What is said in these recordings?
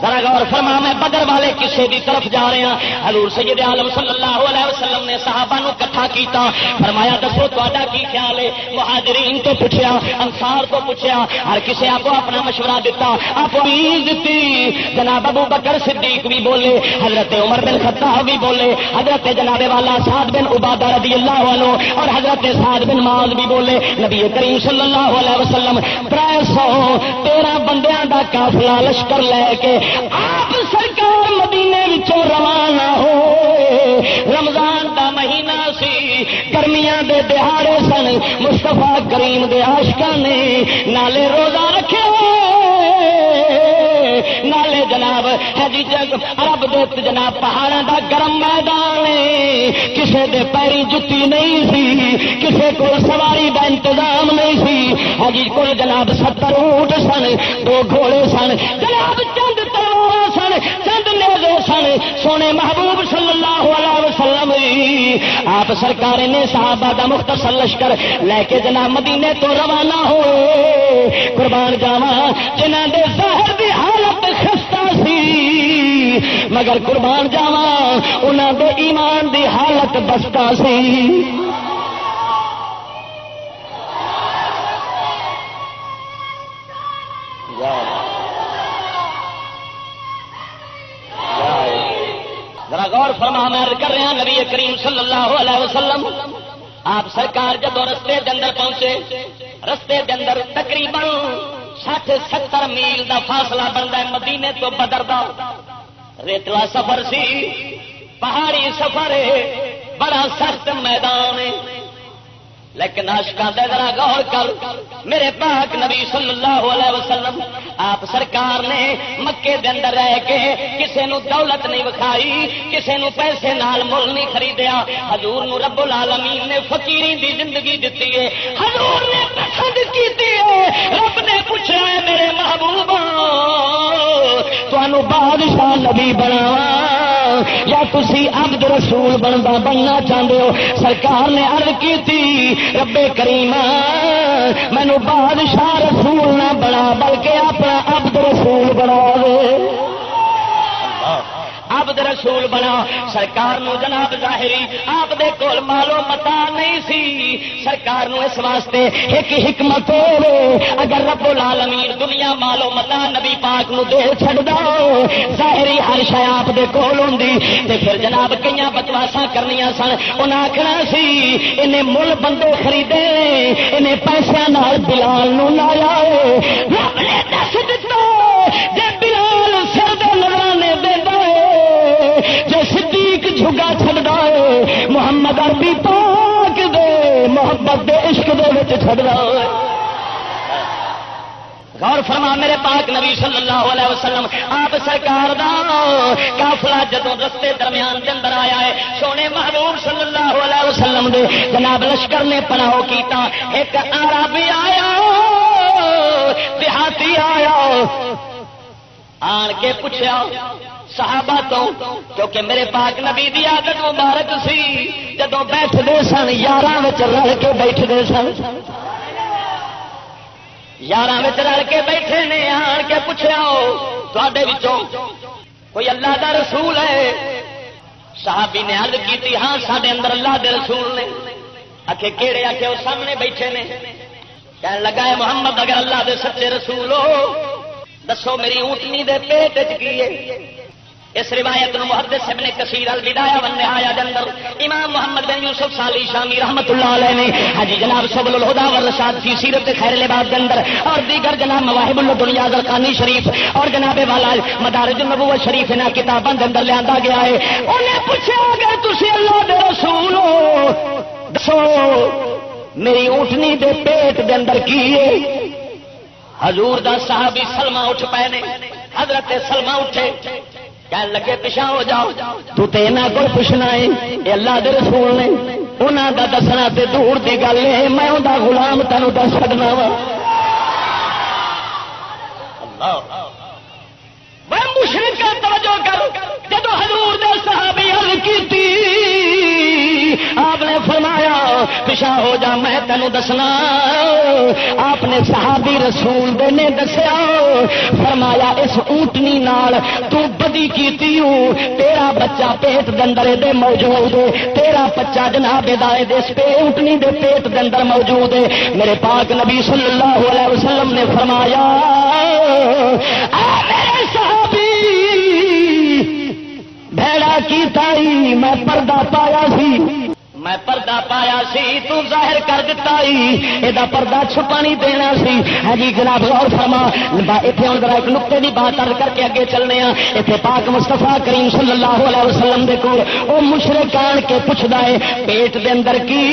ذرا غور فرما، میں بدر والے قصے دی طرف جا رہا ہوں۔ حضور سید عالم صلی اللہ علیہ وسلم نے صحابہ نو اکٹھا کیتا، فرمایا دسو تہاڈا کی خیال ہے؟ مہاجرین تو پوچھیا، انصار تو پوچھیا، ہر کسی آپ اپنا مشورہ دیتا، آپ عید دیتی۔ جناب ابو بکر صدیق بھی بولے، حضرت عمر بن خطاب بھی بولے، حضرت جناب والا سعد بن عبادہ رضی اللہ عنہ اور حضرت سعد بن معاذ بھی بولے۔ نبی کریم صلی اللہ علیہ وسلم 313 بندیاں دا قافلہ لشکر لے کے آپ سرکار مدینے وچوں روانہ ہوئے۔ رمضان دا مہینہ سی، گرمیاں دے دہاڑے سن، مصطفیٰ کریم دے عاشقاں نے نالے روزہ رکھے نالے جناب جی عرب دے جناب پہاڑاں دا گرم میدان کسے دے پیری جتی نہیں سی، کسے کو سواری دا انتظام نہیں سی۔ حجی کو جناب 70 اونٹ سن، 2 گھوڑے سن، جناب چند تلوار سن، چند نیزے سن۔ سونے محبوب صلی اللہ علیہ وسلم آپ سرکار نے صحابہ دا مختصر لشکر لے کے جناب مدینے تو روانہ ہوئے۔ قربان جاواں جنہاں دے ظاہر دی حالت خستہ سی، مگر قربان جاواں انہاں دے ایمان دی حالت بستہ سی۔ ذرا غور فرما، میں کر رہا نبی کریم صلی اللہ علیہ وسلم آپ سرکار جب رستے دے اندر پہنچے، رستے دے اندر تقریباً 60-70 میل دا فاصلہ بنتا ہے مدینے تو بدر دا۔ ریتلا سفر سی، پہاڑی سفر ہے، بڑا سخت میدان ہے، لیکن عاشقاں دے ذرا غور کر، میرے پاک نبی صلی اللہ علیہ وسلم آپ سرکار نے مکے دے اندر رہ کے کسے نو دولت نہیں وکھائی، کسے نو پیسے نال مل نہیں خریدیا۔ حضور نو رب العالمین نے فقیری دی زندگی دتی ہے، حضور نے پسند کیتی ہے۔ رب نے پوچھا ہے میرے محبوبا تانوں بادشاہ نبی بناواں یا تسی عبد رسول بننا چاہتے ہو؟ سرکار نے عرض کی تھی رب کریم مینو بادشاہ رسول نہ بنا بلکہ اپنا عبد رسول بنا دے، عبد رسول بنا۔ سرکار نو جناب ظاہری آپ دے کول مالو متا نہیں سی، سرکار نو اس واسطے ایک حکمت ہوے، اگر رب العالمین دنیا مالو متا نبی پاک نو دے چھڑدا ظاہری ہر شے آپ دے کول ہوندی تے پھر جناب کئیاں بکواساں کرنیاں سن۔ انہاں آکھنا سی انہیں مل بندے خریدے، انہیں پیسیاں نال بلال نو لایا۔ رب نے دس دتا جے بلال سر دے نظرانے دیندا جو صدیق جھگا چھڑدا ہے محمد عربی پاک دے محبت دے عشق دے وچ چھڑدا ہے۔ غور فرما میرے پاک نبی صلی اللہ علیہ وسلم آپ سرکار دا قافلہ جدوں رستے درمیان دے اندر آیا ہے، سونے محبوب صلی اللہ علیہ وسلم دے جناب لشکر نے پناہ کیتا۔ ایک عربی آیا، دیہاتی آیا، آن کے پوچھا صحابہ تو، کیونکہ میرے پاک نبی دی عادت مبارک سی جدوں بیٹھدے سن یاراں وچ رل کے بیٹھدے سن، یاراں وچ رل کے بیٹھے نے۔ آن کے پوچھا تواڈے وچوں کوئی اللہ دا رسول ہے؟ صحابی نے عرض کیتی ہاں ساڈے اندر اللہ دے رسول نے۔ آکھے کیڑے؟ آکھے وہ سامنے بیٹھے نے۔ کہنے لگا ہے محمد اگر اللہ دے سچے رسول ہو دسو میری اونٹنی دے پیٹ وچ کی ہے؟ اس روایت نو محدث ابن کثیر البدایہ والنہایہ دے اندر امام محمد بن یوسف صالح شامی رحمت اللہ علیہ نے حجی جناب سبل الہدی والرشاد فی سیرت خیر العباد دے اندر اور دیگر جناب مواہب الدنیا زرقانی شریف اور جناب والا مدارج النبوت شریف نہ کتاباں دے اندر لاندا گیا ہے۔ انہیں پوچھا اگر تسی اللہ دے رسول ہو دسو میری اونٹنی دے پیٹ دے اندر کی ہے؟ حضور دا صحابی سلمہ اٹھ پے نے، حضرت سلمہ اٹھے، کہنے لگے پیچھے ہو جاؤ، تو تے انہاں کول پوچھنا ہے اے اللہ دے رسول نے، انہاں دا دسنا تے دور دی گل ہے، میں اوندا غلام تینوں دس چھڈنا وا۔ اللہ میں مشرک توجہ کر، جدو حضور دے صحابی عرض کیتی آپ نے فرمایا پچھا ہو جا میں تینوں دسنا آپ نے صحابی رسول دے نے دسیا فرمایا اس اونٹنی نال تو بدی کیتی ہوں تیرا بچہ پیٹ دندرے دے موجود ہے تیرا بچہ جناب دائے دے اونٹنی دے پیٹ دے اندر موجود ہے میرے پاک نبی صلی اللہ علیہ وسلم نے فرمایا اے میرے صحابی بھیڑا کی تائی میں پردہ پایا سی میں پردہ پایا سی تو ظاہر کر دیتا یہ پردہ چھپا نہیں دینا سی ہے جی جناب غور فرما اتنے ہوں ذرا ایک نقطے کی بات عرض کر کے اگے چلنے ہیں اتنے پاک مصطفیٰ کریم صلی اللہ علیہ وسلم دے کول وہ مشرک آن کے پوچھتا ہے پیٹ دے اندر کی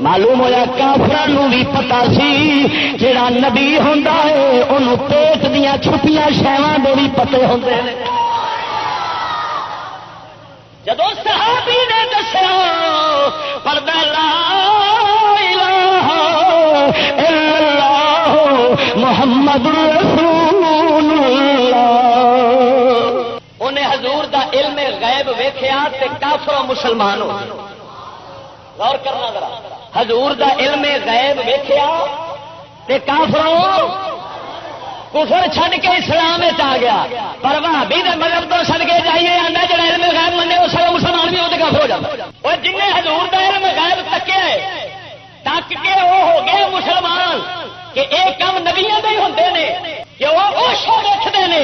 معلوم ہوا کافرانو بھی پتا سی جڑا نبی ہوندا ہے انہوں پیٹ دیاں چھپیاں شیواں دے بھی پتے ہوندے نے جدو صحابی نے دسیا پردہ لا الہ الا اللہ محمد رسول اللہ انہیں حضور دا علم غیب ویکھیا تے کافر و مسلمان ہو غور کرنا ذرا حضور دا علم غیب ویکھیا تے کافر کفر چھڈ کے اسلام آ گیا پر بھابی دے مذہب تو چھڈ کے جائیے آندا جڑا علم غیب منے وہ سارا مسلمان بھی وہ کافر ہو جاتا وہ جن حضور دا علم غیب تکے تک کے وہ ہو گئے مسلمان کہ ایک کام نبیوں دے ہی ہوندے نے کہ وہ شے ویکھدے نے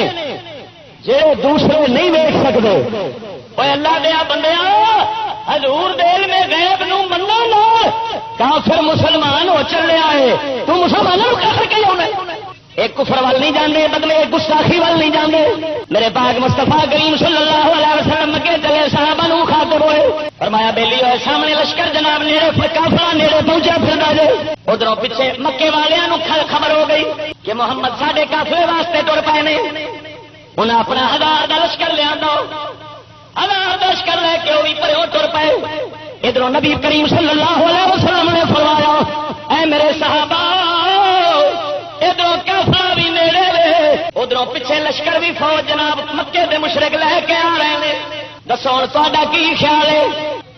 جڑے دوسرے نہیں ویکھ سکدے اوے اللہ دے بندیاں حضور دے علم غیب نو منو نہ کافر مسلمان ہو چلیا ہے تو مسلمانوں نو کافر کہی ہونا ایک کفر وال نہیں جانے بدلے ایک گستاخی وال نہیں جانے میرے پاک مصطفیٰ کریم صلی اللہ علیہ وسلم کے چلے صحابہ نو خاطب ہوئے فرمایا بیلی ہوئے سامنے لشکر جناب نیڑے کافر نیڑے پہنچا پھر دے ادھروں پیچھے مکے والوں خبر ہو گئی کہ محمد ساڈے قافلے واسطے ٹر پائے نے انہیں اپنا 1000 کا لشکر لیا 1000 کا لشکر لے کے وہ بھی پروں ٹر پائے ادھروں نبی کریم صلی اللہ علیہ وسلم نے فرمایا اے میرے صحابہ ادھر کافر بھی نیڑے وے ادھر پیچھے لشکر بھی فوج جناب مکے دے مشرک لے کے آ رہے ہیں دسو ہوں تا کی خیال ہے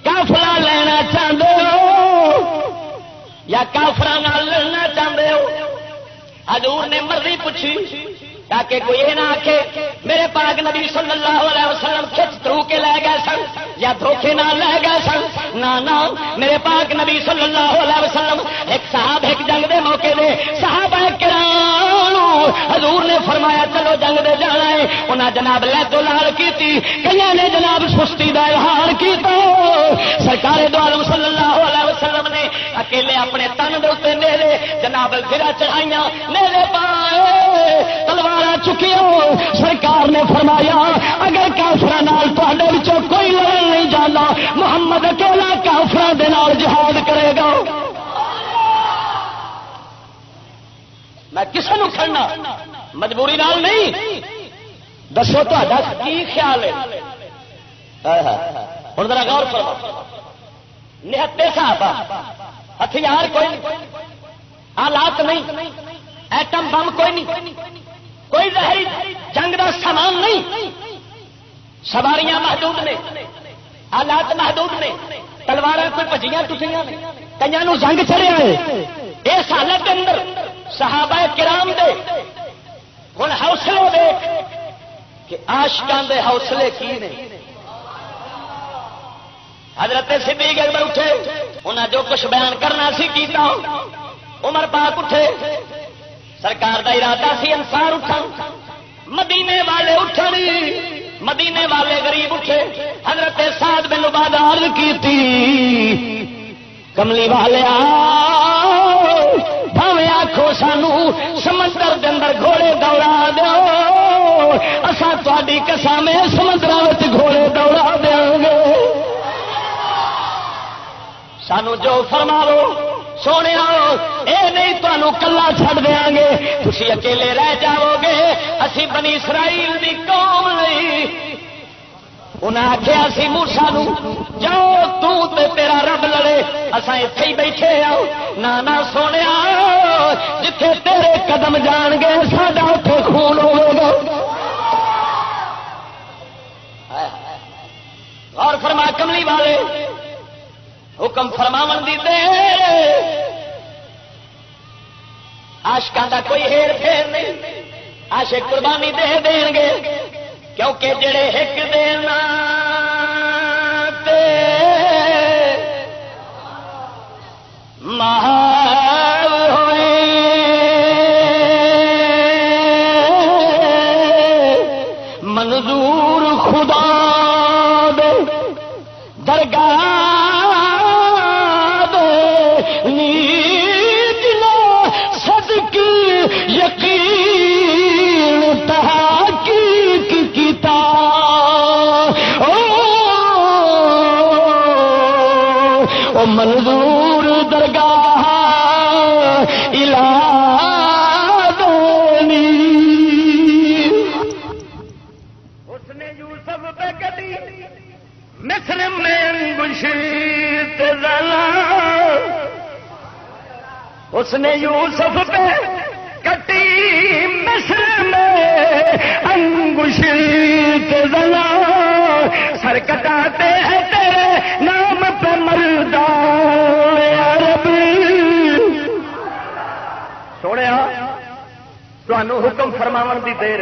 کافلا لینا چاہتے ہو یا کافر لڑنا چاہتے ہو حضور نے مرضی پوچھی تاکہ کوئی یہ نہ آکھے میرے پاک نبی صلی اللہ علیہ وسلم کھچ ترو کے لے گئے سن یا دھوکے نہ لے گئے سن نہ میرے پاک نبی صلی اللہ علیہ وسلم ایک صاحب ایک جنگ دے موقع دے صحابہ کرام حضور نے فرمایا چلو جنگ دے جانا ہے انہاں جناب لے تو لال کیتی کئیاں نے جناب سستی دا اظہار کیتا سرکار دو عالم صلی اللہ علیہ وسلم نے اکیلے اپنے تن دے اوتے نیلے جناب زرا چڑھائیاں نیلے پائے تلوار چکیو سرکار نے فرمایا اگر کافراں نال تہاڈے وچوں کوئی لڑن نہیں جانا محمد اکیلا کافراں دے نال جہاد کرے گا میں کسے نو کھڑنا مجبوری نال نہیں دسو تہاڈا کی خیال ہے ہن ذرا غور فرما نہتے صحابہ ہتھیار کوئی نہیں آلات نہیں ایٹم بم کوئی نہیں کوئی ظاہری جنگ کا سامان نہیں سواریاں محدود نے آلات محدود نے تلوار کوئی بجیاں ٹوٹیاں کئی زنگ چڑھیا ہے اس حالت کے اندر صحابہ کرام دے ہوں حوصلے دیکھ کہ عاشقان دے حوصلے کی نے حضرت صدیق اکبر اٹھے انہیں جو کچھ بیان کرنا سی کیتا عمر پاک اٹھے سرکار دا ارادہ سی انصار اٹھا مدینے والے اٹھن مدینے والے غریب اٹھے حضرت سعد بن عبادہ عرض کیتی کملی والے بھاویں آکھو سانو سمندر دے اندر گھوڑے دوڑا دیو اساں تہاڈی قسم سمندراں وچ گھوڑے دوڑا دیاں گے سانو جو فرماو سونے اے نہیں تمہوں کلا چھڑ دیا گے تھی اکیلے رہ جاؤ گے اسی بنی اسرائیل دی قوم نہیں انہیں آخیا سی موسیٰ نو جاؤ تے تیرا رب لڑے اساں ایتھے ہی بیٹھے آؤ نہ سونے جتھے تیرے قدم جان گے ساڈا اوتھے خون ہوے گا اور فرما کملی والے حکم فرماون دی دیر عاشقاں دا کوئی ہیر پھیر نہیں عاشق قربانی دے دین گے کیونکہ جڑے ایک دینا تے محال ہوئے منظور خدا دے درگاہ دے نیت نہ صدق یقین تحقیق کیتا او منظور درگاہ الہ دونی اس نے یوسف پہ کٹی مصر میں انگشت زلا اس نے یوسف پہ کٹی مصر میں انگشت زلا سر کٹاتے ہیں تیرے نام پہ مردان عرب سونے تمہوں حکم فرماون دی دیر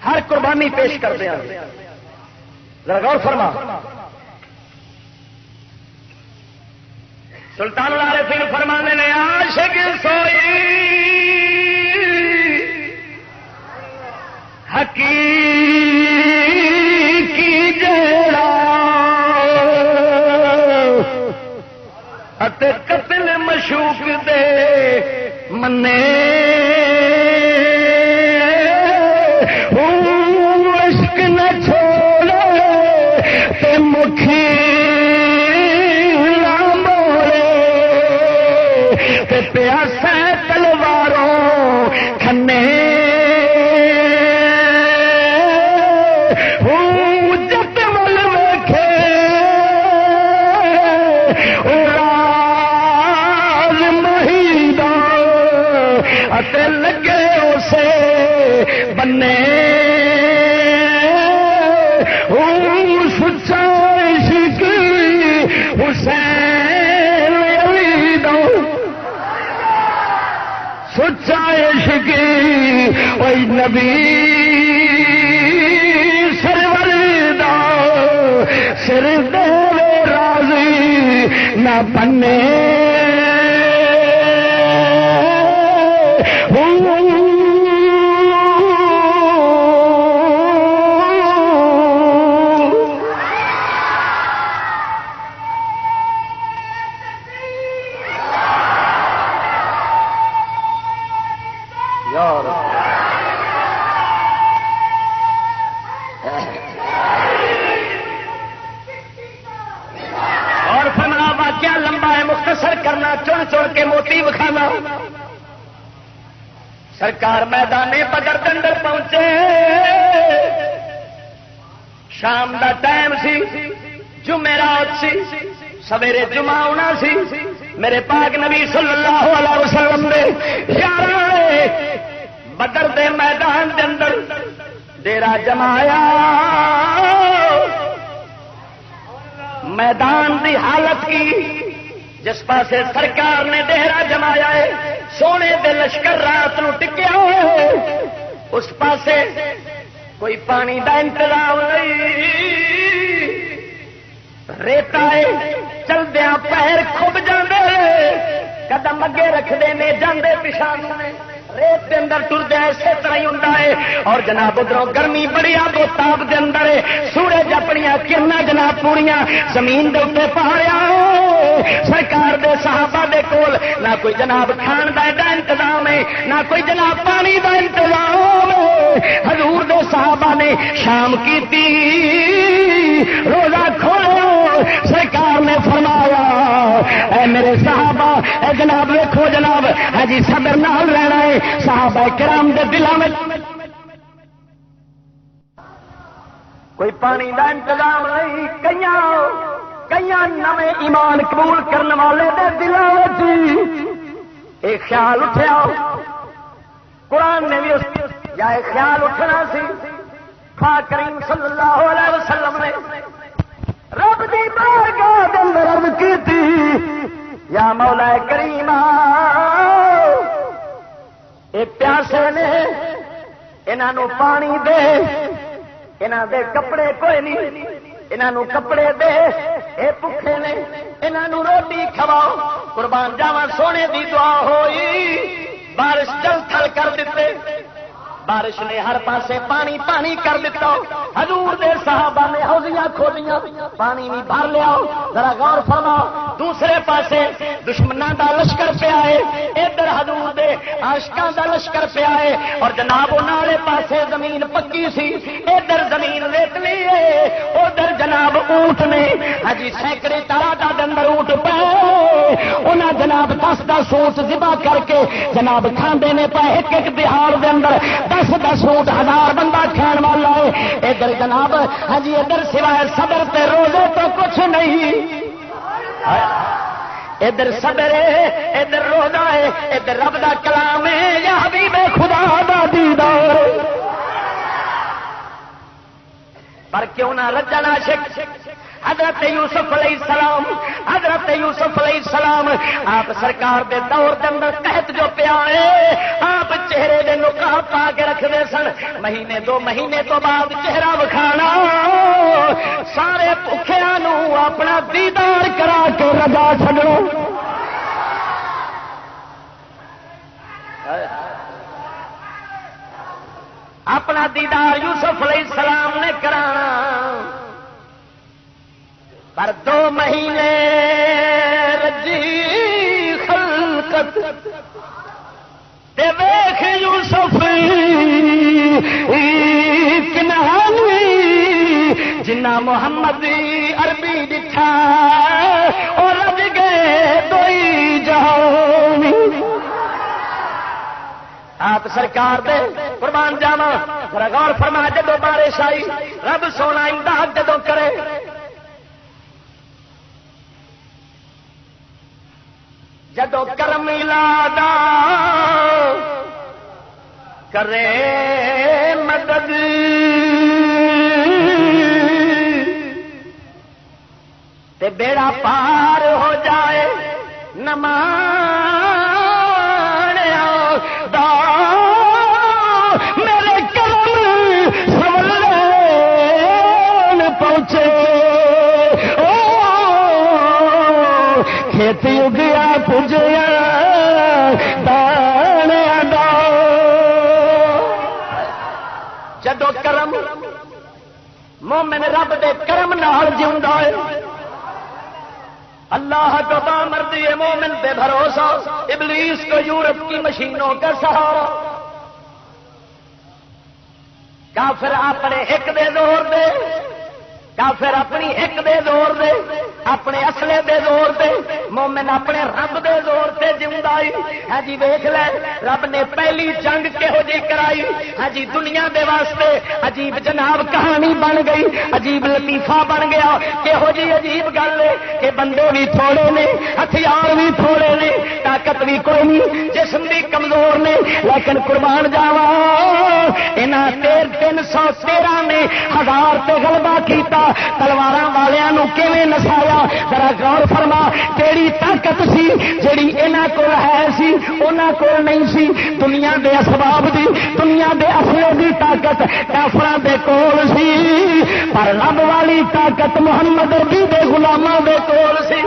ہر قربانی پیش کر دیا ذرا غور فرما سلطان العارفین فرمانے نے عاشق سوئی حقیقی جڑا اتے قتل مشوق دے منے عشق نہ چھوڑے تے مکھی نہ موڑے تے پیاسے تلواروں کھنے جت مل ویکھے راز مہیدا اتے لگے اسے بنے سچا عشق حسین علی دو سچا عشق وہی نبی سرور دا سر دے راضی نہ بنے اور فنا واقعہ لمبا ہے مختصر کرنا چن چن کے موتی بکھانا سرکار میدان بدر کے اندر پہنچے شام دا ٹائم سی جمعرات سی سویرے جمعہ ہونا سی میرے پاک نبی صلی اللہ علیہ وسلم نے بدر دے میدان دے اندر ڈیرا جمایا میدان دی حالت کی جس پاسے سرکار نے ڈیرا جمایا ہے سونے دے لشکر رات نو ٹکیا ہوئے اس پاسے کوئی پانی دا انتظام نہیں ریتا ہے چلدیا پیر کھب جاندے قدم اگے رکھتے ہیں جاندے پیچھے ریت کے اندر ٹردیا اسی طرح ہی ہوتا ہے اور جناب ادھروں گرمی بڑی آگو تاپ کے اندر ہے سورج اپنی کرنا جناب پوریا زمین دے اتنے پہاڑیا سرکار دے صحابہ دے کول نہ کوئی جناب کھان دا انتظام ہے نہ کوئی جناب پانی دا انتظام ہے حضور دے صحابہ نے شام کی روزہ کھولو سرکار نے فرمایا اے میرے صحابہ اے جناب دیکھو جناب ہاں جی صبر نال رہنا ہے صحابہ کرام دے دلوں میں کوئی پانی دا انتظام نہیں کئی نویں ایمان قبول کرنے والے دے دلوں میں ایک خیال اٹھیا قرآن نے بھی اس یا ایک خیال اٹھنا سی پاک کریم صلی اللہ علیہ وسلم نے رب دی بارگاہ دے اندر عرض کی تھی یا مولا کریم اے پیاسے نے انہاں پانی دے، انہاں دے کپڑے کوئی نہیں، انہاں کپڑے دے، اے بھوکے نے انہاں روٹی کھواؤ۔ قربان جاواں سونے دی دعا ہوئی، بارش جل تھل کر دیتے، بارش نے ہر پاسے پانی پانی کر دیتا۔ حضور دے صحابہ نے حوضیاں کھولیاں، پانی بھی بھر لیا۔ ذرا غور فرما، دوسرے پاسے دشمناں دا لشکر پہ آئے، ادھر حضور دے عاشقاں دا لشکر پہ آئے، اور جناب انہاں والے پاسے زمین پکی سی، ادھر زمین ریتلی ہے، ادھر جناب اونٹ نے ہجی سینکڑے تعداد دے اندر اونٹ پے، انہاں جناب 10 اونٹ ذبح کر کے جناب کھاندے نے پے، ایک ایک بہار دے اندر 10 اونٹ 1000 بندہ کھان والا ہے۔ ادھر جناب ہجی ادھر سوائے صبر تے روزے تو کچھ نہیں، ادھر صبر ہے، ادھر روزہ ہے، ادھر رب دا کلام ہے، یا حبیب خدا دا دیدار۔ پر کیوں نہ رجن عاشق حضرت یوسف علیہ السلام، حضرت یوسف علیہ السلام آپ سرکار دے دور دے اندر قحط جو پیا ہے، آپ چہرے دے نقاب پا کے رکھتے سن، مہینے 2 مہینے تو بعد چہرہ وکھانا، سارے بھوکھیاں نو اپنا دیدار کرا کے رضا چھڈنا۔ اپنا دیدار یوسف علیہ السلام نے کرانا، پر 2 مہینے رجی خلقت تے ویکھ یوسف کنہانی، جنہ محمد عربی دکھا اور رج گئے 2 جہان۔ آپ سرکار دے قربان جاواں، ذرا غور فرما، جدو بارش آئی رب سونا امداد جدو کرے، جدو کرم لادا کرے مدد، تے بیڑا پار ہو جائے نمانیا دا میرے کرم سملین پہنچے، کھیتی اگیا پجیا دانے دا، جدو کرم مومن رب دے کرم نال جیوندا ہے، اللہ کو بامردی مومن پہ بھروسہ، ابلیس کو یورپ کی مشینوں کا سہارا، کافر اپنے ایک دے زور دے، کافر اپنی ایک دے زور دے، اپنے اصلے دے زور دے، مومن اپنے رب دے زور سے جمدائی۔ ہاں جی ویکھ لے رب نے پہلی جنگ کہو جی کرائی، ہاں جی دنیا دے واسطے عجیب جناب کہانی بن گئی، عجیب لطیفہ بن گیا، کہو جی عجیب گل ہے کہ بندے بھی تھوڑے نے، ہتھیار بھی تھوڑے نے، طاقت بھی کوئی نہیں، جسم بھی کمزور نے، لیکن قربان جاوا انہاں 313 نے 1000 تے غلبہ کیتا، تلواراں والیاں نو کیویں نسایا۔ ذرا غور فرما، کیڑی طاقت سی جڑی انہاں کول ہے سی انہاں کول نہیں سی، دنیا دے اسباب دی، دنیا دے اصلے دی طاقت کافراں دے کول سی، پر رب والی طاقت محمد عربی دے غلاماں دے کول سی۔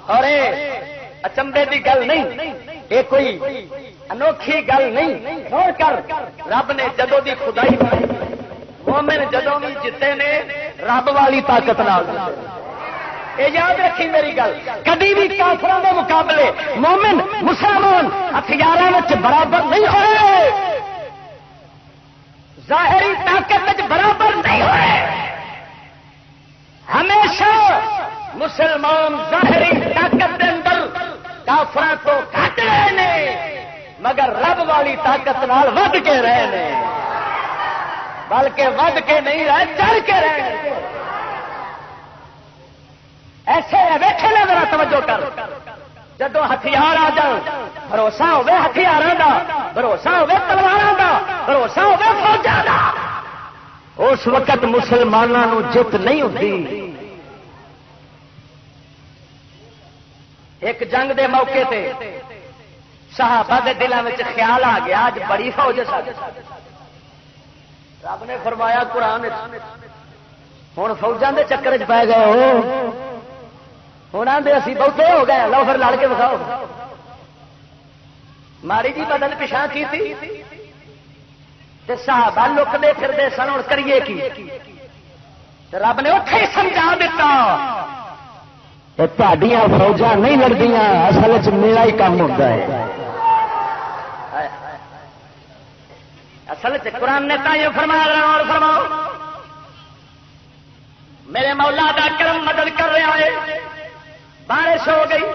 اور اچنبے دی گل نہیں، یہ کوئی انوکھی گل نہیں، چھوڑ کر رب نے جدوں دی خدائی بنائی، مومن جدوں بھی جتے نے رب والی طاقت نال، یہ یاد رکھی میری گل، کبھی بھی کافراں دے مقابلے مومن مسلمان ہتھیاراں وچ برابر نہیں ہوئے، ظاہری طاقت وچ برابر نہیں ہوئے، ہمیشہ مسلمان ظاہری طاقت دے اندر کافراں تو گھٹ رہے نے، مگر رب والی طاقت نال ود کے رہے نے، بلکہ ود کے نہیں رہے چڑھ کے رہے۔ ایسے ویکھے نا ذرا توجہ کر، جدو ہتھیار آ جان بھروسہ ہوے ہتھیاراں دا، بھروسہ ہوے تلواراں دا، بھروسہ ہوے فوجاں دا، اس وقت مسلمانوں جت نہیں ہوتی. ایک جنگ دے موقع تے صحابہ دے دلوں میں خیال آ گیا اج بڑی فوج ہے. رب نے فرمایا قرآن ہوں فوجاں دے چکر چ پی گئے ہو ہوں آدھے اسی بہتے ہو گئے لو پھر لڑ کے بکھاؤ. ماری جی بدل پچھا کی صحابہ لکتے پھرتے سن ہوں کریے کی. رب نے اتے ہی سمجھا دیتا تہاڈیاں فوجاں نہیں لڑدیاں اصل چ میرا ہی کام ہوتا ہے. اصل قرآن نے تو یہ فرمایا اور فرماؤ میرے مولا دا کرم مدد کر رہا ہے. بارش ہو گئی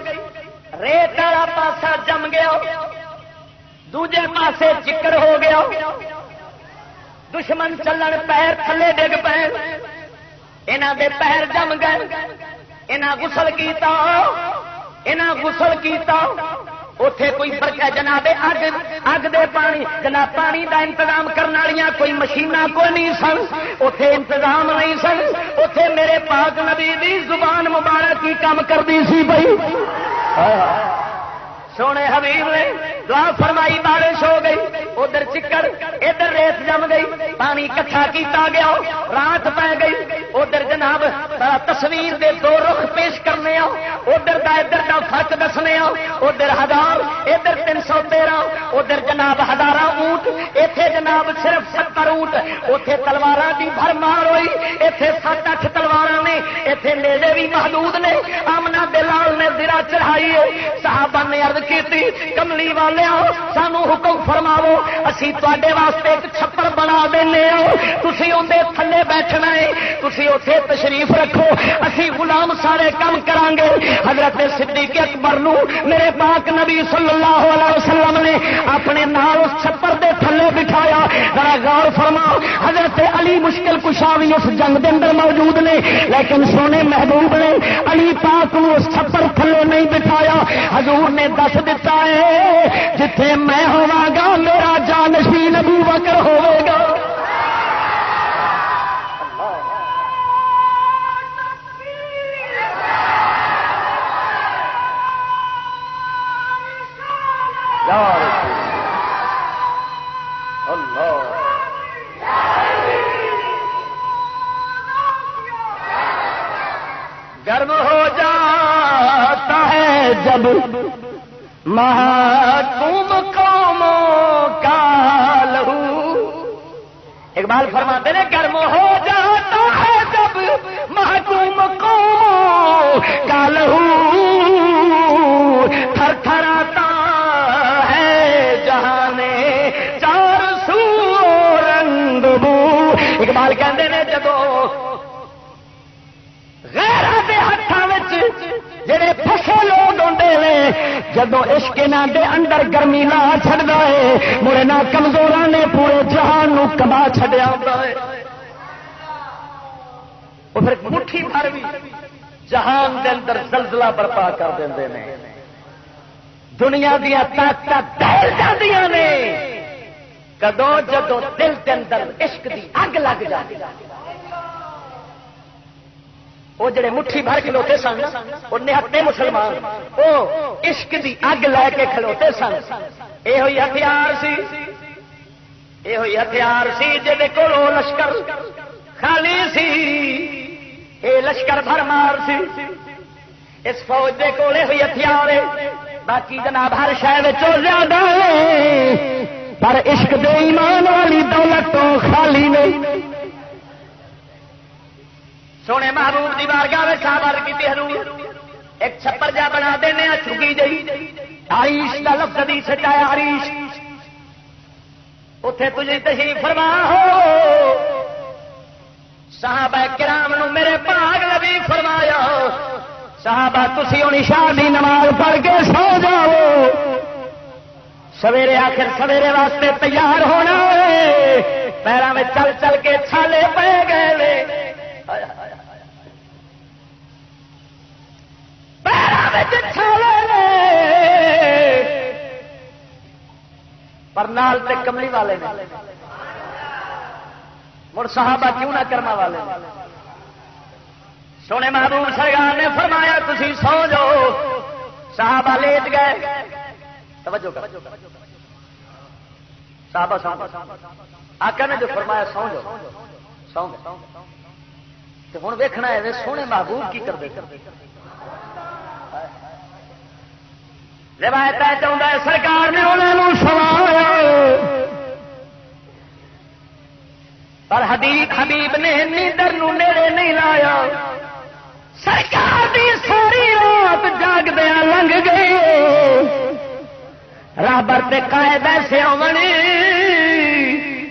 ریت والا پاسا جم گیا دوجے پاسے چکڑ ہو گیا دشمن چلن پیر تھلے ڈگ پے انہاں دے پیر جم گئے انہاں غسل کیتا انہاں غسل کیتا اتے کوئی فرق جناب اگ دے پانی جناب پانی دا انتظام کرنے والی کوئی مشیناں کوئی نہیں سن اتے انتظام نہیں سن اتے میرے پاک نبی دی زبان مبارک کی کام کرتی سی بھائی. سونے حبیب نے دعا فرمائی بارش ہو گئی ادھر چکڑ ادھر ریت جم گئی پانی کٹھا کیتا گیا رات پی گئی ادھر جناب تصویر دے دو رخ پیش کرنے ادھر دا فرق دسنے ادھر 1000 ادھر 313 ادھر جناب 1000 اونٹ اتے جناب صرف 70 اونٹ اتے تلواراں دی بھرمار ہوئی اتے 7-8 تلواراں نے اتے نیزے بھی محدود نے. آمنہ دلال نے زرا چڑھائی صحابہ نے عرض کیتی کملی والے سانو حکم فرماو اسی تواڈے واسطے ایک چھپر بنا دینے تسی اندے تھلے بیٹھنا ہے تسی اوتھے تشریف رکھو اسی غلام سارے کام کران گے. حضرت صدیق اکبر نو میرے پاک نبی صلی اللہ علیہ وسلم نے اپنے نال اس چھپر دے تھلے بٹھایا. ذرا غور فرماؤ حضرت علی مشکل کشا بھی اس جنگ دے اندر موجود نے لیکن سونے محبوب نے علی پاک کو اس چھپر تھلے نہیں بٹھایا. حضور نے دس دیتا ہے جتھے میں ہوواں گا میرا جانشین ابو بکر ہوے گا. گرم ہو جاتا ہے جب محکوم قوموں کا لہو. اقبال فرماتے ہیں گرم ہو جاتا ہے جب محکوم قوموں کا لہو تھر تھراتا ہے جہان چار سو رنگ بو. اقبال کہتے ہیں جب غیرہ دے ہاتھاں وچ جڑے پھسے لوگ ہوندے نے جدوں عشق انہاں دے اندر گرمی لا چھڑدا ہے مڑے نہ کمزوراں نے پورے جہان نو کبا چھڈیا ہوندا ہے. او پھر مٹھی بھر بھی جہان دے اندر زلزلہ برپا کر دیندے نے. دنیا دیا طاقتاں دہل جاندیاں نے کدوں جدوں دل دے اندر عشق دی اگ لگ جاندی. وہ جڑے مٹھی بھر کھلوتے سن وہ نہتے مسلمان وہ عشق دی اگ لے کے کھلوتے سن. یہ ہوئی ہتھیار سی یہ ہوئی ہتھیار سی جہے کول لشکر خالی سی یہ لشکر بھرمار سی. اس فوج دے کول ہوئی ہتھیار باقی جناب ہر شہر زیادہ پر عشق دے ایمان والی دولت تو خالی نہیں. سونے محبوب دی بارگاہ میں صحابہ کی حضور ایک چھپر جا بنا دینے چھگی جئی عریش کا لفظ دی سچایا عریش اتے تجھے تشریف فرما ہو. صحابہ کرام نو میرے پاک نبی فرمایا صحابہ تسی ہن عشاء دی نماز پڑھ کے سو جاؤ سویرے آخر سویرے واسطے تیار ہونا پیروں میں چل چل کے چھالے پے گئے پر نال تے کملی والے نے مڑ صحابہ کیوں نہ کرما والے سونے محبوب سرکار نے فرمایا تسی سو جاؤ صحابہ لیٹ گئے توجہ کرو صحابہ آقا نے جو فرمایا سو جاؤ سو تو ہوں ویکھنا ہے سونے محبوب کی کرتے روایت چاہتا ہے سرکار نے انہوں سوایا پر حبیب نے نیندر نو نیڑے نہیں لایا سرکار دی ساری رات جاگ دیا لنگ گئی رابر تے قائد ایسے آنے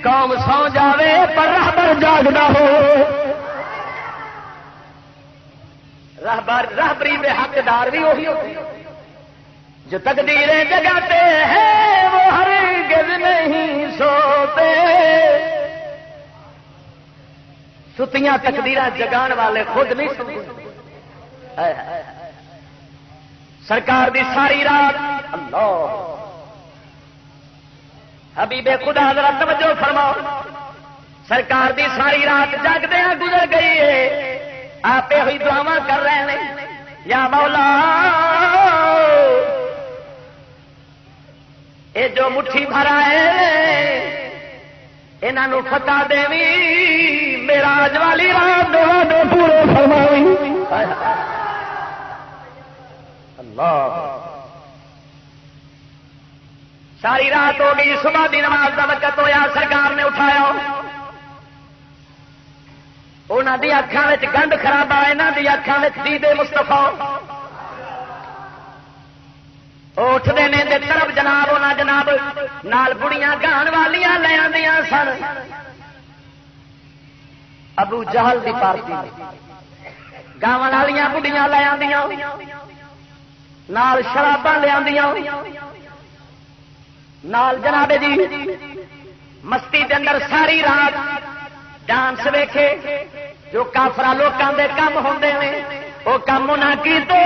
قوم سو جاوے پر رابر جاگدا ہو راہبری میں حقدار بھی وہی ہوتی جو تقدیریں جگاتے ہیں وہ ہرگز نہیں سوتے ستیاں تقدیراں جگان والے خود نہیں سوتے سرکار دی ساری رات اللہ حبیب خدا ذرا توجہ فرماؤ سرکار دی ساری رات جاگدیاں گزر گئی ہے آپ ہوئی دعا کر رہے ہیں یا مولا یہ جو مٹھی بھرا ہے انہوں فتح دیوی میراج والی رات دو پورے فرمائی اللہ ساری رات ہو گئی صبح دی نماز کا وقت ہویا سرکار نے اٹھایا انہوں دی اکھاں وچ گند خرابا انہوں دی اکھاں وچ دیدے مصطفیٰ اٹھتے ہیں دے طرف جناب انہاں جناب نال بڑیاں گان والیاں لے آندیاں سن ابو جہل دی پارٹی گاون والیاں بڑیاں لے آندیاں نال شراباں لے آندیاں نال جناب جی مستی دے اندر ساری رات ڈانس ویکھے جو کافرا لوکاں دے کم ہوندے نے وہ کم نہ کیتے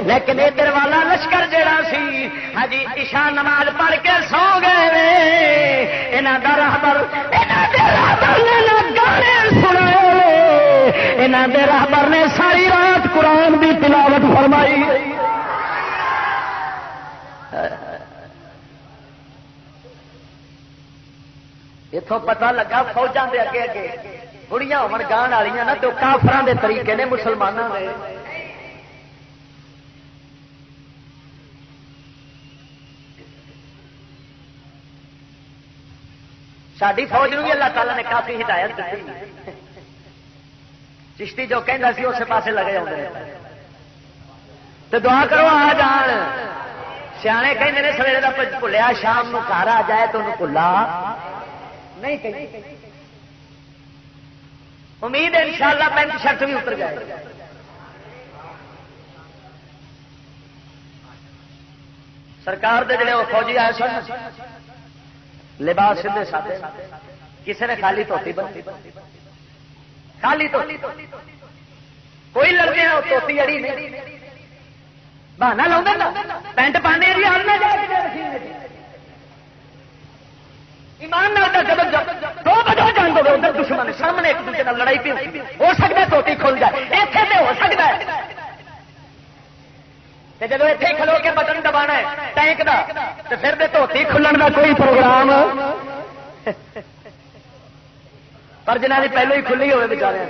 لیکن ادھر والا لشکر جڑا سی ہاں جی عشاء نماز پڑھ کے سو گئے انہاں دا رہبر انہاں دے رہبر نے نہ گانے سنائے انہاں دے رہبر نے ساری رات قرآن دی تلاوت فرمائی اتوں پتہ لگا فوجاں دے اگے اگے بڑیاں ہون گان والیاں نا تو کافراں دے طریقے نے مسلماناں دے ساری فوج نو بھی اللہ تعالیٰ نے کافی ہدایت دیتی چشتی جو کہندا سی اس پاسے لگے ہوندے نے تے دعا کرو آ جان سیانے کہندے نے سویرے دا بھلیا شام نو گھر آ جائے تو انہوں بھلا نہیں کہیں امید ہے انشاءاللہ پینٹ شرٹ بھی اتر جائے سرکار دے جڑے وہ فوجی آئے سن لباس سیدھے سادے کسی نے خالی دھوتی بنی خالی دھوتی کوئی لڑکے دھوتی اڑی نہیں بہانا لاؤ پینٹ پانے ایمان دو بجو جان دو ادھر دشمن سامنے ایک دوسرے نال لڑائی پی ہو سکتا ہے دھوتی کھل جائے اتنے تو ہو سکتا ہے جب اتنے کھلو کے بٹن دبانا ہے ٹینک دا تو پھر دھوتی کھلن کا کوئی پروگرام پر جنہ کی پہلو ہی کھلی ہوئے بچارے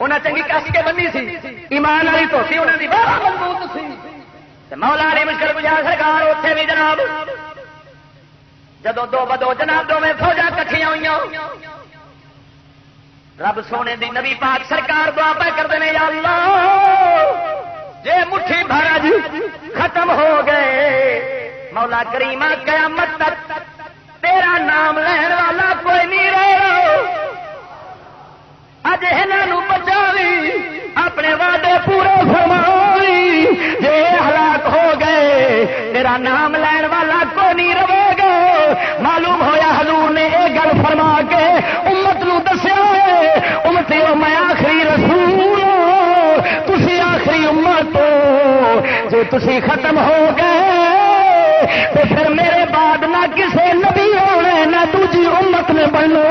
انہیں چنگی کس کے بنی سی ایمان والی دھوتی انہوں کی بہت مضبوط سی مولا علی مشکل گزار سرکار اتنے بھی جناب جدو دو بدو جناب دو میں فوجاں کٹھیاں ہوئی رب سونے دی نبی پاک سرکار دعا پہ کرتے ہیں یا اللہ جے مٹھی بھر جی ختم ہو گئے مولا کریمہ قیامت تک تیرا نام لین والا کوئی نہیں رہے اج انہوں بچاوی اپنے وعدے پورے فرماوی جے ہلاک ہو گئے تیرا نام لین والا کوئی نہیں رہے گا معلوم ہویا حضور نے یہ گل فرما کے امت نو دسیا ہے امتیو میں آخری رسول تسی آخری امت جو تسی ختم ہو گئے تو پھر میرے بعد نہ کسی نبی ہونے نہ دوجی امت میں بنو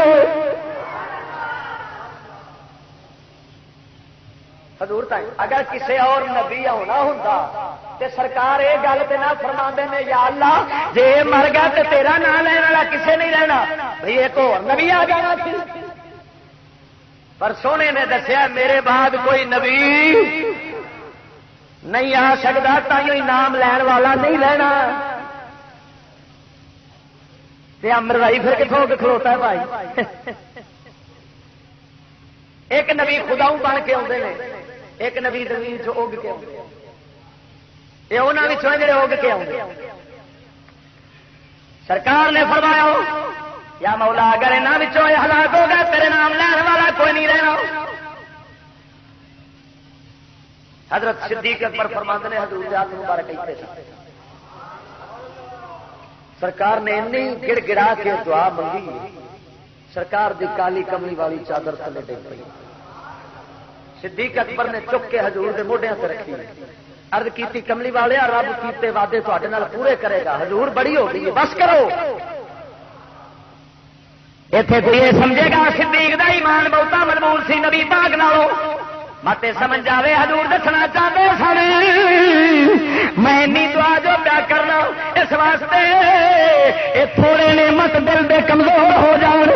حضور تک اگر کسی اور نبی ہونا ہوں تے سرکار یہ گل تو نہ فرما نے یا اللہ جی مر گیا تو تیرا نام لینے والا کسے نہیں رہنا بھئی ایک اور نبی آ جانا سی پر سونے نے دسیا میرے بعد کوئی نبی نہیں آ سکتا تھی نام لین والا نہیں لینا مروائی پھر کتوں کھلوتا ہے بھائی ایک نبی خداؤں بن کے آتے ہیں ایک نبی زمین چ اگ کے آتے یہ انہوں جڑے اگ کے آتے سرکار نے فرمایا یا مولا اگر یہاں ہلاک ہو گیا تیرے نام لین والا کوئی نہیں رہنا حضرت صدیق اکبر فرماتے ہیں حضور ہاتھ مبارک کہتے سرکار نے اینی گڑ گڑا کے دعا منگی سرکار دی کالی کملی والی چادر تھلے ڈگ پئی صدیق اکبر نے چک کے حضور دے موڈیاں تے رکھی عرض کیتی کملی والے رب کیتے وعدے تہاڈے نال پورے کرے گا حضور بڑی ہو گئی بس کرو ایتھے کوئی یہ سمجھے گا صدیق دا ایمان بہتا مضبوط سی نبی پاک نالوں مت سمجھ جاوے حضور دسنا چاہتے سن میں دعا جو پیا کرنا اس واسطے یہ تھوڑے نے مت دل دے کمزور ہو جان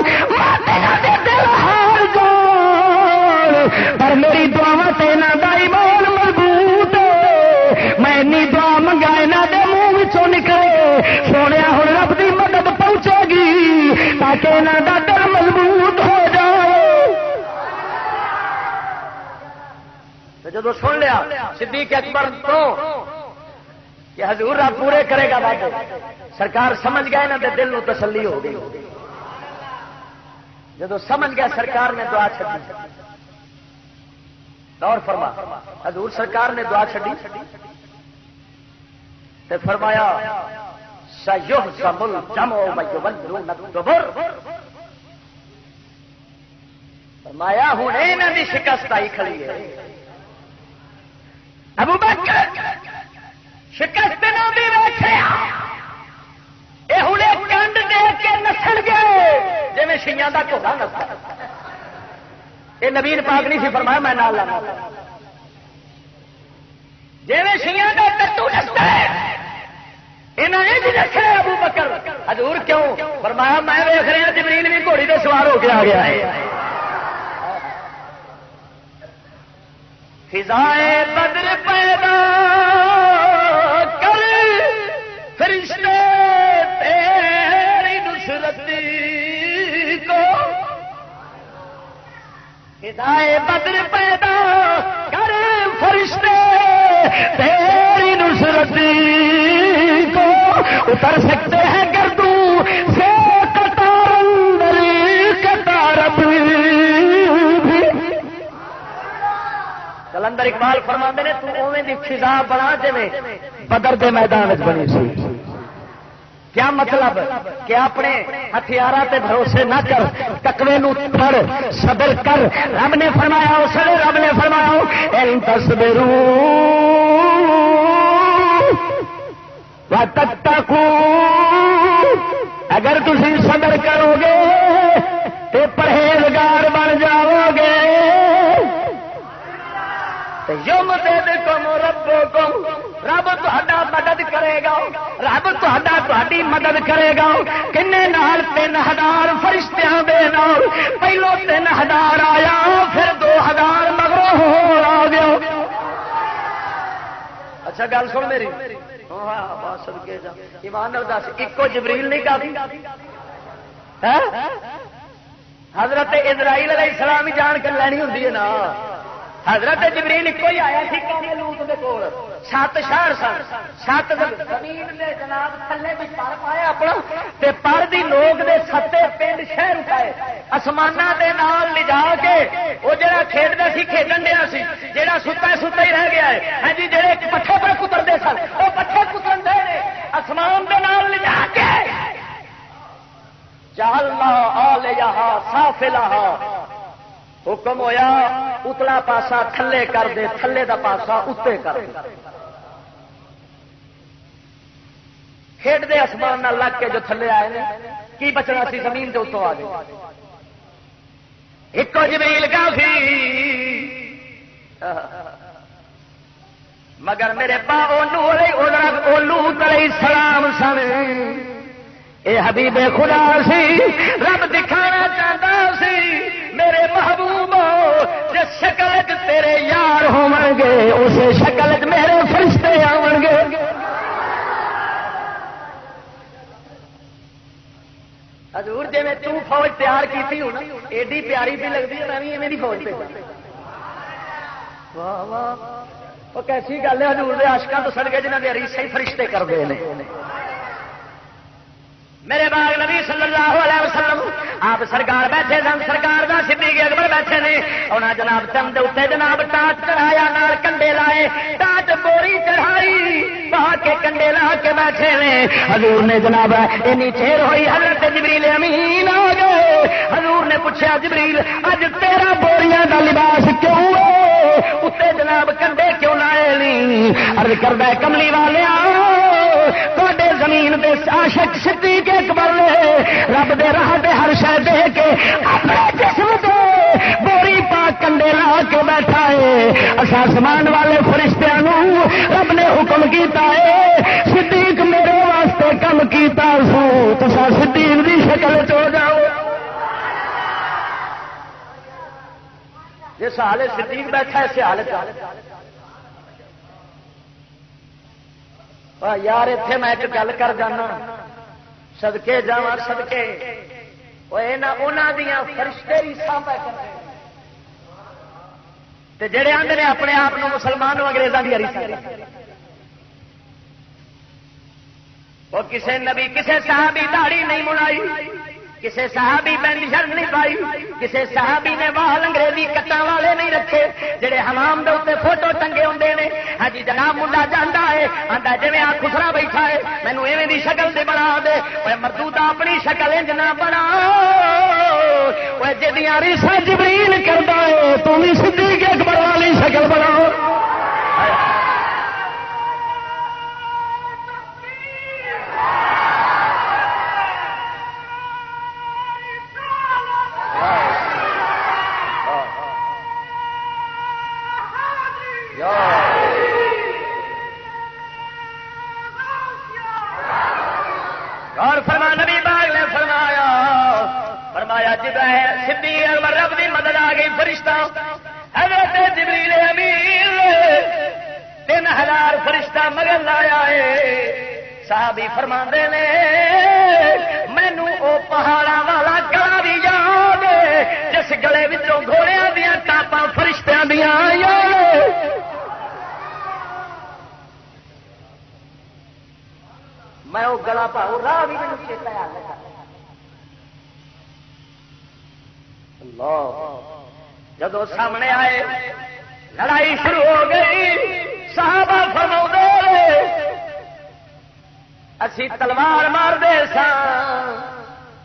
دل ہار جان پر میری دعا تینا دا ایمان مضبوط میں دعا منگا یہاں دے منہ نکلے سونے ہوں رب دی مدد پہنچے گی تاکہ یہاں دا دل مضبوط ہو جائے جب سن لیا صدیق اکبر تو کہ حضور رب پورے کرے گا وعدے سرکار سمجھ گئے نا دل نو تسلی ہو گئی جب سمجھ گیا سرکار نے دعا چھڈی غور فرما حضور سرکار نے دعا چھڈی تے فرمایا سیحزم الجمع ویولون الدبر فرمایا ہن انہاں دی شکست آئی کھڑی ہے ابو بکر شکست نہ بھی ویکھیا اے ہنے کنڈ دے کے نسل گئے جویں شیاں دا گھوڑا نسل اے نبی پاک نہیں سی فرمایا میں نال لانا جویں شیاں دا ٹٹو نسل انہاں نے رکھے ابو بکر حضور کیوں فرمایا میں ویکھ رہا جبریل بھی گھوڑی تے سوار ہو کے آ گیا ہے فضائے بدر پیدا کر فرشتے تیری نصرت کو فضائے بدر پیدا کر فرشتے تیری نصرت کو اتر سکتے ہیں گردوں سے قطار اندر قطار کلندر اقبال فرماندے نے تو اوویں دی فضا بنا جویں بدر دے میدان وچ بنی سی کیا مطلب کہ اپنے ہتھیاراں تے بھروسے نہ کر تقوی نو پڑھ صبر کر رب نے فرمایا اس نے رب نے فرمایا ان تصبروا وتتقوا اگر تسی صبر کرو گے تے پرہیزگار بن جاؤ گے یمددکم ربکم رب تہاڈا مدد کرے گا رب تہاڈی مدد کرے گا کنے نال 3000 فرشتیاں دے نال پہلو 3000 آیا پھر 2000 مگروں ہور آ گیا اچھا گل سن میری ہاں بس صدقے جا ایمان نال دس اکو جبریل نہیں کافی حضرت اسرائیل علیہ السلام ہی جان کے لینی ہوندی ہے نا حضرت جبریل کوئی آیا سی قوم لوط دے کول 7 شہر سن 7 زمین دے جناب تھلے بھی پر پایا اپنا تے پر دی لوگ دے 7 پنڈ شہر اٹھائے آسماناں دے نال لجا کے او جڑا کھیڈدا سی کھیڈن دیا سی جڑا ستا ہی رہ گیا ہے ہاں جی جڑے پٹھے پر کترتے سن او پٹھے کترن دے نے آسمان دے نال لجا کے جعلنا عالیہا سافلہا حکم ہویا اتلا پاسا تھلے کر دے تھلے دا پاسا اتنے کر دے کھیڈ دے آسمان نہ لگ کے جو تھلے آئے نے کی بچنا سی زمین دے اتوں آ گئے ایک جبریل کافی مگر میرے پا اولو علیہ السلام سن اے حبیب خدا سی رب دکھانا چاہتا سی میرے محبوب جس شکل تیرے یار ہون گے اس شکل میرے فرشتے آون گے. حضور جی میں فوج تیار کی تھی ہونا ایڈی پیاری بھی لگتی ہے میں ایویں فوج پہ واہ واہ وہ کیسی گل ہے حضور دے عاشقاں تو سڑکے جنہاں دے ریسے ہی فرشتے کرتے ہیں. میرے باغ نبی صلی اللہ علیہ وسلم آپ سرکار بیٹھے سن سرکار دا صدیق اکبر بیٹھے نے انہاں جناب چند اتنے جناب ٹاٹ چڑھایا نال کنڈے لائے ٹاٹ بوری چڑھائی پا کے کنڈے لا کے بیٹھے نے. حضور نے جناب اینی چیر ہوئی حضرت جبریل امین آ گئے. حضور نے پوچھا جبریل اج تیرا بوریاں دا لباس کیوں ہے اتنے جناب کنڈے کیوں لائے نہیں. عرض کردا ہے کملی والیاں تواڈے زمین دے عاشق صدیق اکبر نے رب دے راہ دے ہر شے دے کے اپنے جسم تے بوری پا کنڈے لا کے بیٹھا ہے. اسا آسمان والے فرشتیاں نوں رب نے حکم کیتا ہے صدیق میرے واسطے کم کیتا سو تسا صدیق دی شکل چ ہو جاؤ. جس حالت صدیق بیٹھا ہے اس حالت یار اتنے میں ایک گل کر جانا صدقے جاواں صدقے دیا فرشتے ریساں پہ کرتے جڑے آندے نے اپنے آپ مسلمان انگریزاں دی ریساں وہ کسے نبی کسے صحابی داڑھی نہیں منائی کسے صحابی پینٹ شرٹ نہیں پائی کسے صحابی نے وال انگریزی کٹاں والے نہیں رکھے جڑے حمام دے اوتے فوٹو ٹنگے ہوندے نے. ہاں جی جناب منڈا جاندا ہے آندا جویں آ خسرا بیٹھا ہے مینوں ایویں دی شکل دے بنا دے اوے مردودا اپنی شکل انج نہ بنا اوے جدیاں ریساں جبریل کردا ہے تو وی صدیق اکبر والی شکل بناؤ. اور فرما نبی باغ نے فرمایا جبرائیل صدیق اکبر رب دی مدد آ گئی فرشتہ حضرت جبریل امین 3000 فرشتہ مگر لایا ہے. صحابی فرماندے نے مینوں او پہاڑاں والا گلا بھی یاد ہے جس گلے وچوں گھوڑیاں دیاں ٹاپاں فرشتیاں دیاں آئیاں. میں وہ گلا پاؤ راہ بھی مجھے چیتا ہے اللہ جدو سامنے آئے لڑائی شروع ہو گئی. صحابہ فرماؤندے اسی تلوار مار دے ساں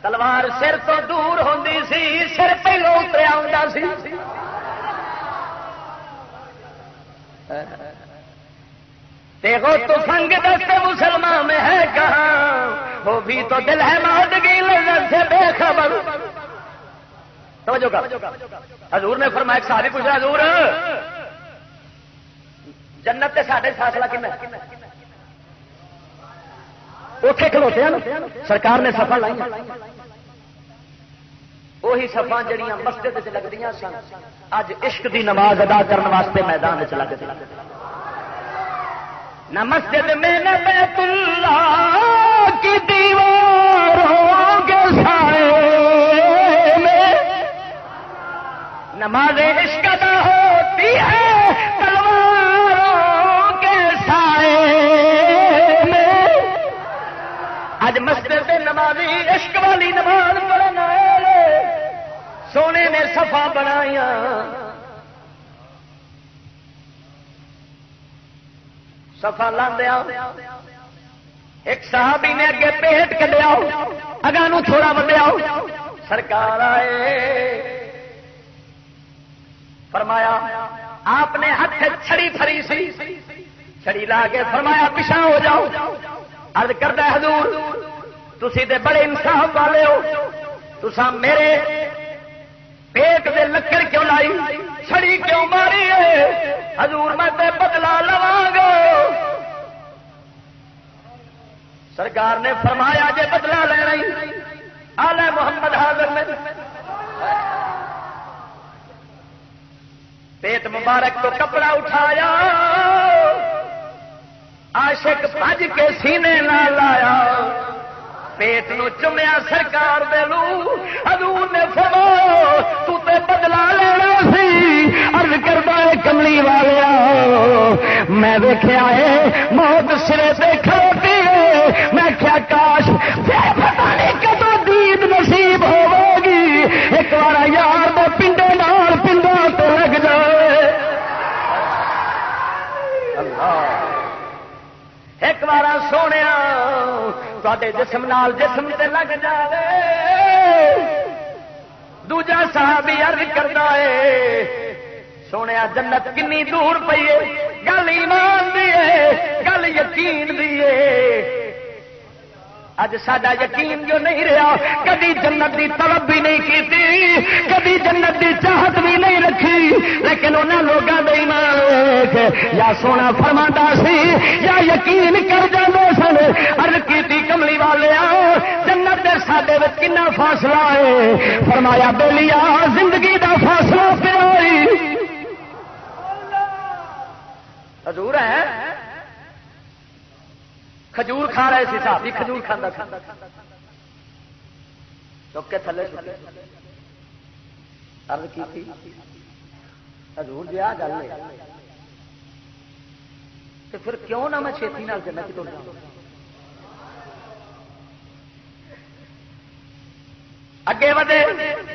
تلوار سر تو دور ہوندی سی سر پہلو اتریا ہوندا سی. دیکھو تو سنگ دست مسلمان میں ہے کہاں وہ بھی تو دل ہے مادگی لذت سے بے خبر. توجہ کر حضور نے فرمایا ایک صحابی پوچھا حضور جنت تے ساڈے فاصلہ کنا اوتھے کھلوتے ہیں سرکار نے صفاں لائی وہی صفاں جڑیاں مسجد وچ لگدیاں سن اج عشق دی نماز ادا کرنے واسطے میدان وچ لگدی. نہ مسجد میں نہ بیت اللہ کی دیواروں کے سائے میں نماز عشق ادا ہوتی ہے تلواروں کے سائے میں. آج مسجد میں نمازی عشق والی نماز پڑھنا سونے نے صفا بنایا. صفا لاندیا ایک صحابی نے اگے پیٹ کڈیا اگاں تھوڑا وڈیا سرکار آئے فرمایا آپ نے ہاتھ چھڑی پھری سی چھڑی لا کے فرمایا پیچھے ہو جاؤ. عرض کردا حضور تسی تے بڑے انصاف والے ہو تساں میرے پیٹ دے لکڑ کیوں لائی، چھڑی کیوں ماری ہے؟ حضور میں تے بدلا لواں گا۔ سرکار نے فرمایا جے بدلا لینا ہی آل محمد حاضر میں، پیٹ مبارک تو کپڑا اٹھایا، عاشق بھج کے سینے نہ لایا، پیٹ نو چمیا سرکار دے لو۔ حضور نے فرمایا تو تے بدلا لینا سی، عرض کردا ہے کملی والیا میں ویکھیا ہے موت سرے تے کھڑوتی ہے، میں کیا کاش پھر پتہ نہیں کدوں دید نصیب ہوے گی، ایک بار یار دے پنڈے نال پنڈا تے لگ جائے۔ اللہ ایک بار سونے تے جسم نال جسم تے لگ جائے۔ دوجا صحابی عرض کرتا ہے سونے جنت کنی دور پئی ہے، گل ایمان دی ہے، گل یقین دی ہے۔ اج ساڈا یقین جو نہیں رہا، کبھی جنت دی طلب بھی نہیں کی، کبھی جنت دی چاہت بھی نہیں رکھی، لیکن انہاں لوگاں دے ایمان یا سونا فرماندا سی یا یقین کر جاندے سن۔ عرض کیتی کملی والیا جنت دے ساڈے وچ کنا فاصلہ ہے؟ فرمایا بیلیا زندگی دا فاصلہ پیا حضور ہے۔ کھجور کھا رہے سی صاحب، کھجور کھانا چک کے تھلے عرض کی تھی حضور جی آ گل ہے تو پھر کیوں نہ میں چھیتی نال جنت ٹر جاؤں؟ اگے ودے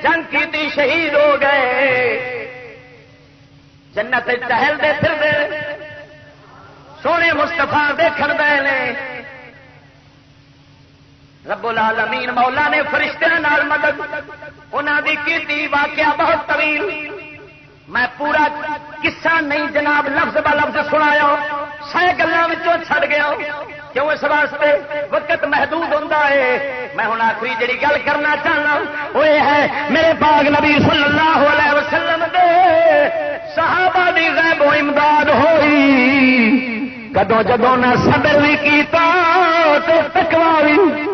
جنگ کی شہید ہو گئے، جنت ٹہل دے پھر دے سونے مستفا دیکھن دے نے۔ رب العالمین مولا نے فرشتیاں نال مدد انہاں دی کیتی، واقعہ بہت طویل، میں پورا قصہ نہیں جناب لفظ با لفظ سنایا، سہ گلاں وچوں چھڑ گیا کیوں اس واسطے وقت محدود ہوتا ہے۔ میں ہن آخری جڑی گل کرنا چاہنا وہ یہ ہے میرے پاک نبی صلی اللہ علیہ وسلم دے صحابہ دی غیب و امداد ہوئی، کدو جدوں نہ صبر بھی کیتا تے تقوی بھی۔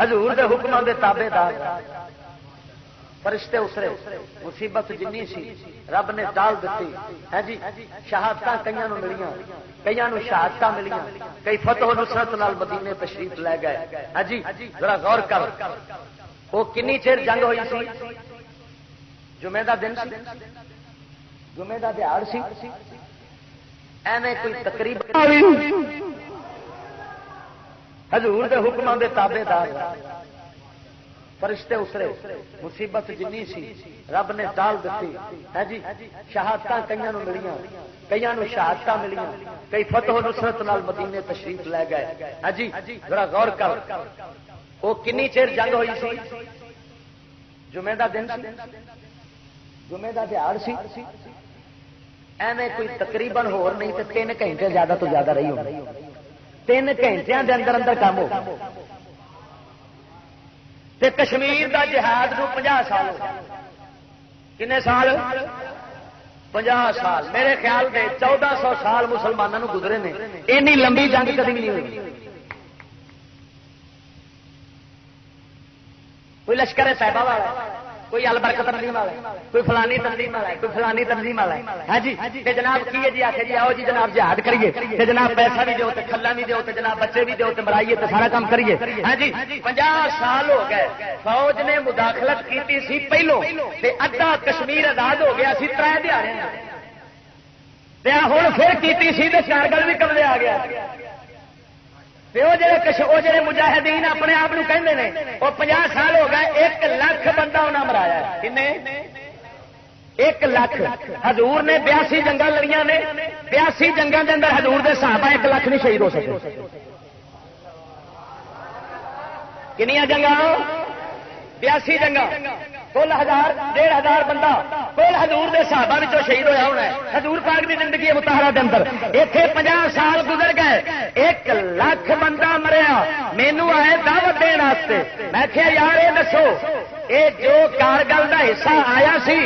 حضور دے حکماں دے تابع دار، فرشتے اسرے، مصیبت جنی سی رب نے ٹال دیتی ہے جی۔ شہادتاں کئیاں نوں ملیاں، کئیاں نوں شہادتاں ملیاں، کئی فتح و نصرت نال مدینے تشریف لے گئے۔ ہاں جی ذرا غور کر، وہ کنی چیر جنگ ہوئی سی؟ جمعے دا دن سی، جمعے دا دیہاڑ سی، ایویں کوئی تقریب حضور دے حکماں دے تابع دار، فرشتے اسرے، مصیبت جنی سی رب نے ٹال دیتی ہے جی۔ شہادتاں کئیاں نوں ملیاں، کئیاں نوں شہادتاں ملیاں، کئی فتح و نصرت نال مدینے تشریف لے گئے۔ ہاں جی ذرا غور کر، وہ کنی چیر جنگ ہوئی سی؟ جمعے دا دن سی، جمعے دا دیہاڑ سی، ایویں کوئی تقریباً ہور نہیں تے 3 گھنٹے زیادہ تو زیادہ رہی ہوگی، 3 گھنٹیاں دے اندر اندر کام ہو۔ تے کشمیر دا جہاد نو 50 سال ہو گئے، کنے سال؟ 50 سال، میرے خیال دے 1400 سال مسلمانوں نو گزرے نے، اینی لمبی جنگ کبھی نہیں ہوئی۔ کوئی لشکر صاحبہ والا، کوئی البرکت تنظیم والا، کوئی فلانی تنظیم والا، کوئی فلانی تنظیم والا ہے۔ ہاں جی تے جناب کی ہے جی؟ آخر جی آؤ جی جناب جہاد کریے، تے جناب پیسہ بھی دیو تے کھلا بھی دیو تے جناب بچے بھی دیو تے مرائیے تے سارا کام کریے۔ ہاں جی 50 سال ہو گئے، فوج نے مداخلت کیتی سی پہلو تے ادھا کشمیر آزاد ہو گیا سی 3 دہاڑے، تے ہن پھر کیتی سی تے 4 گل بھی قبضے آ گیا۔ وہ جڑے مجاہدین اپنے آپ کہندے نے وہ 50 سال ہو گئے 1 لاکھ بندہ انہاں مرایا۔ کنے؟ 1 لاکھ۔ حضور نے 82 جنگاں لڑیاں نے، 82 جنگاں دے اندر حضور دے صحابہ 1 لاکھ نہیں شہید ہو سکے۔ کنیاں جنگاں؟ 82 جنگاں، کل 1000 1500 بندہ کل حضور دے صحابہ وچوں شہید ہویا ہونا ہے حضور پاک دی زندگی مطہرہ دے اندر۔ ایتھے 50 سال گزر گئے، 1 لاکھ بندہ مریا، مینوں آئے دعوت دین واسطے۔ میں کہیا یار یہ دسو یہ جو کارگل کا حصہ آیا سی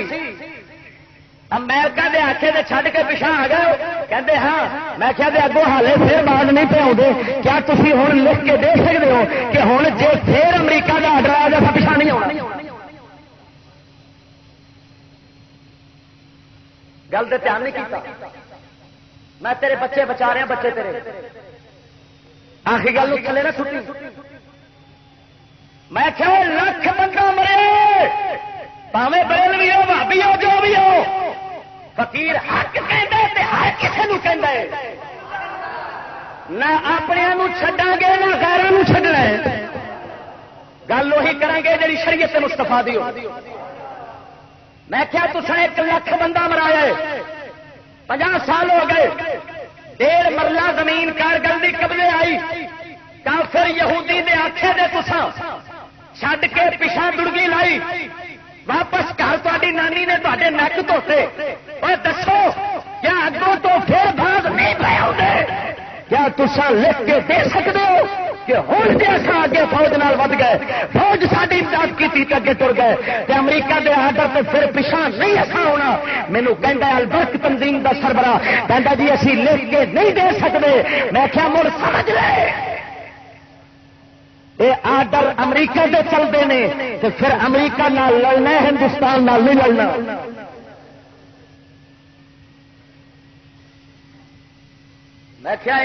امریکہ کے آخے سے چھڈ کے پیچھا آ گئے کہتے ہاں میں کیا اگوں حالے پھر بعد نہیں پہ آتے کیا تھی ہوں لکھ کے دے سکتے ہو کہ ہوں جی پھر امریکہ کا آڈر آ جائے پیچھا نہیں آنا گل سے دھیان نہیں کیتا میں تیرے بچے بچا رہا بچے تیرے آخری گل تھلے نہ چھٹی میں کیا لکھ بندہ مرے پاوے بریل بھی ہو بھابی ہو جو بھی ہو فقیر حق کہندا ہے تے ہر کسے نو کہندا ہے نہ اپنے چھڈاں گے نہ غیراں چھڈنا ہے گل وہی کریں گے جی شریعت مصطفیٰ دی ہو میں کیا تساں 1 لاکھ بندہ مرایا ہے 50 سال ہو گئے 1.5 مرلہ زمین کارگل دی قبضے آئی کافر یہودی دے آکھے دے تساں چھڈ کے پیچھا دڑگی لائی واپس گھر تاری نانی نے تے نک دھوتے اور دسو کیا اگوں تو پھر باز نہیں پائے ہوتے کیا تسا لکھ کے دے سکتے ہو کہ ہوں جی اصا اگے فوج نال ود گئے فوج ساری امداد کی اگے تر گئے تے امریکہ دے آڈر تے پھر پیچھا نہیں اصا ہونا مینو کہندا البرق تنظیم دا سربراہ کہندا جی اسی لکھ کے نہیں دے سکتے میں کیا مڑ سمجھ لے یہ آڈر امریکہ دے چلتے ہیں تو پھر امریکہ نال لڑنا ہندوستان نال نہیں لڑنا میں کیا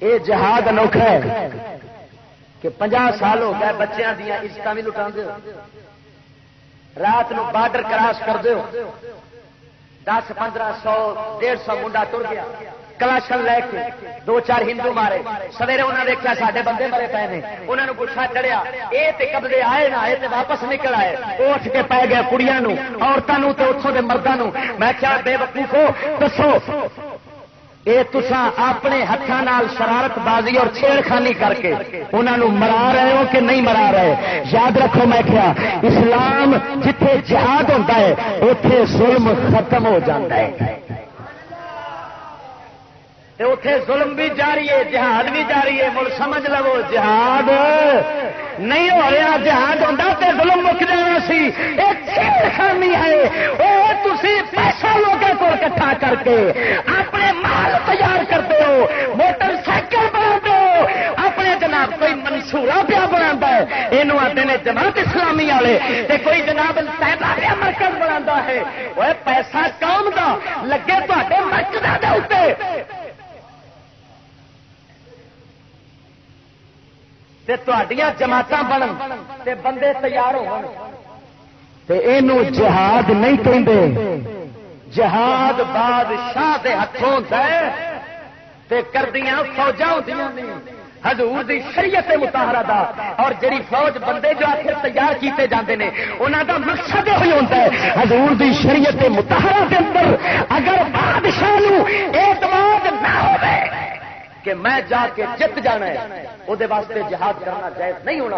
یہ جہاد انوکھا ہے کہ 50 سال ہو گئے بچیاں دیا عزت بھی لٹا دو رات نو بارڈر کراس کر دو 10 1500 150 منڈا ٹر گیا کلاشن لے کے 2-4 ہندو مارے سویرے انہوں نے دیکھا سارے بندے مرے پے نے انہوں نے گسا چڑھیا یہ تو قبضے آئے نہ آئے واپس نکل آئے وہ اٹھ کے پی گئے کڑیاں عورتوں تو اتوں کے مردوں میں کیا بے وقوفو دسو یہ تساں اپنے ہاتھوں شرارت بازی اور چھیڑخانی کر کے انہوں مرا رہے ہو کہ نہیں مرا رہے یاد رکھو میں کیا اسلام جتھے جہاد ہوتا ہے اتے ظلم ختم ہو جاتا ہے اتے ظلم بھی جاری ہے جہاد بھی جاری ہے مل سمجھ لو جہاد نہیں ہو رہا جہاد ہوتا تو ظلم مک جانا سی ایک چھیڑخانی ہے وہ تسی پیسہ لوگوں کو اکٹھا کر کے اپنے مال تیار کرتے ہو موٹر سائیکل بنا ہو اپنے جناب کوئی منصورہ پیا بنا ہے یہ آتے ہیں جماعت اسلامی والے کوئی جناب صاحبہ مرکز بنا ہے وہ پیسہ قوم دا لگے تے مرکزوں کے اتنے جماعت بنن تے بندے تیار ہو جہاد نہیں کہتے جہاد بادشاہ دے ہاتھوں تے کردیاں فوجاں ہوندیاں نے حضور دی شریعت مطہرہ دا اور جڑی فوج بندے جو آخر تیار کیتے جاندے نے انہاں دا مقصد یہ ہوتا ہے حضور دی شریعت مطہرہ دے اندر اگر بادشاہ نو اعتماد نہ ہوے کہ میں جا کے جت جانا ہے وہ واسطے جہاد کرنا جائز نہیں ہونا